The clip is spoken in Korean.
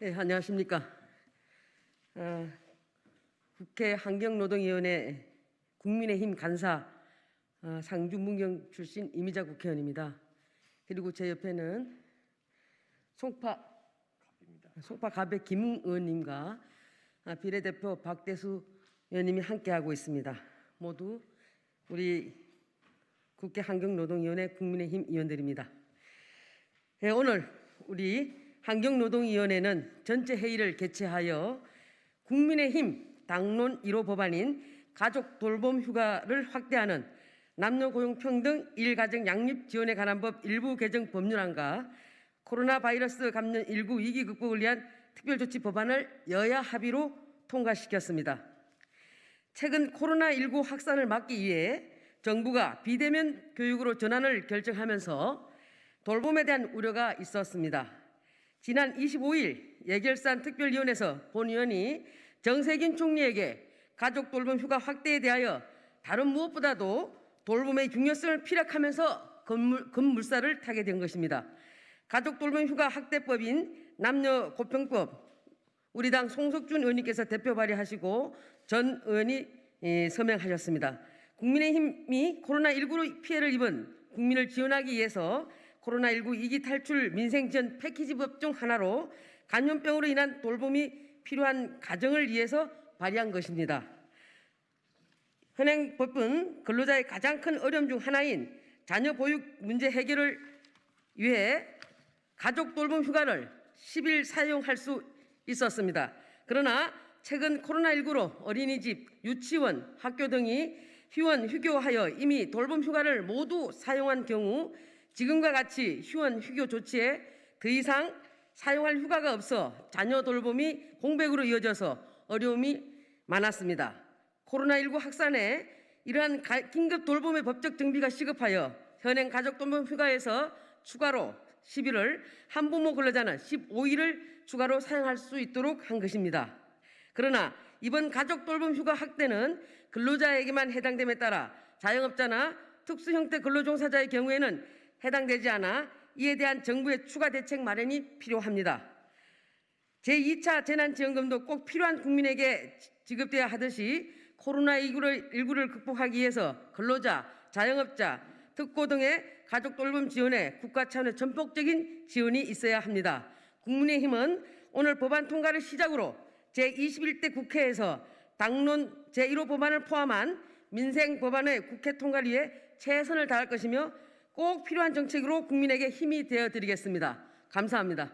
네, 안녕하십니까. 국회 환경노동위원회 국민의힘 간사 상주 문경 출신 이미자 국회의원입니다. 그리고 제 옆에는 송파 갑의 김 의원님과 비례대표 박대수 의원님이 함께하고 있습니다. 모두 우리 국회 환경노동위원회 국민의힘 의원들입니다. 네, 오늘 우리 환경노동위원회는 전체 회의를 개최하여 국민의힘 당론 1호 법안인 가족 돌봄 휴가를 확대하는 남녀고용평등 일가정 양립 지원에 관한 법 일부 개정 법률안과 코로나 바이러스 감염 19 위기 극복을 위한 특별조치 법안을 여야 합의로 통과시켰습니다. 최근 코로나19 확산을 막기 위해 정부가 비대면 교육으로 전환을 결정하면서 돌봄에 대한 우려가 있었습니다. 지난 25일 예결산 특별위원회에서 본 의원이 정세균 총리에게 가족 돌봄 휴가 확대에 대하여 다른 무엇보다도 돌봄의 중요성을 피력하면서 급물살을 타게 된 것입니다. 가족 돌봄 휴가 확대법인 남녀 고평법 우리 당 송석준 의원님께서 대표 발의하시고 전 의원이 서명하셨습니다. 국민의힘이 코로나19로 피해를 입은 국민을 지원하기 위해서 코로나19 위기 탈출 민생지원 패키지법 중 하나로 감염병으로 인한 돌봄이 필요한 가정을 위해서 발의한 것입니다. 현행 법은 근로자의 가장 큰 어려움 중 하나인 자녀 보육 문제 해결을 위해 가족 돌봄 휴가를 10일 사용할 수 있었습니다. 그러나 최근 코로나19로 어린이집, 유치원, 학교 등이 휴원, 휴교하여 이미 돌봄 휴가를 모두 사용한 경우 지금과 같이 휴원, 휴교 조치에 더 이상 사용할 휴가가 없어 자녀 돌봄이 공백으로 이어져서 어려움이 많았습니다. 코로나19 확산에 이러한 긴급 돌봄의 법적 정비가 시급하여 현행 가족 돌봄 휴가에서 추가로 11을 한부모 근로자는 15일을 추가로 사용할 수 있도록 한 것입니다. 그러나 이번 가족 돌봄 휴가 확대는 근로자에게만 해당됨에 따라 자영업자나 특수형태 근로종사자의 경우에는 해당되지 않아 이에 대한 정부의 추가 대책 마련이 필요합니다. 제2차 재난지원금도 꼭 필요한 국민에게 지급돼야 하듯이 코로나19를 극복하기 위해서 근로자, 자영업자, 특고 등의 가족 돌봄 지원에 국가 차원의 전폭적인 지원이 있어야 합니다. 국민의힘은 오늘 법안 통과를 시작으로 제21대 국회에서 당론 제1호 법안을 포함한 민생 법안의 국회 통과를 위해 최선을 다할 것이며 꼭 필요한 정책으로 국민에게 힘이 되어 드리겠습니다. 감사합니다.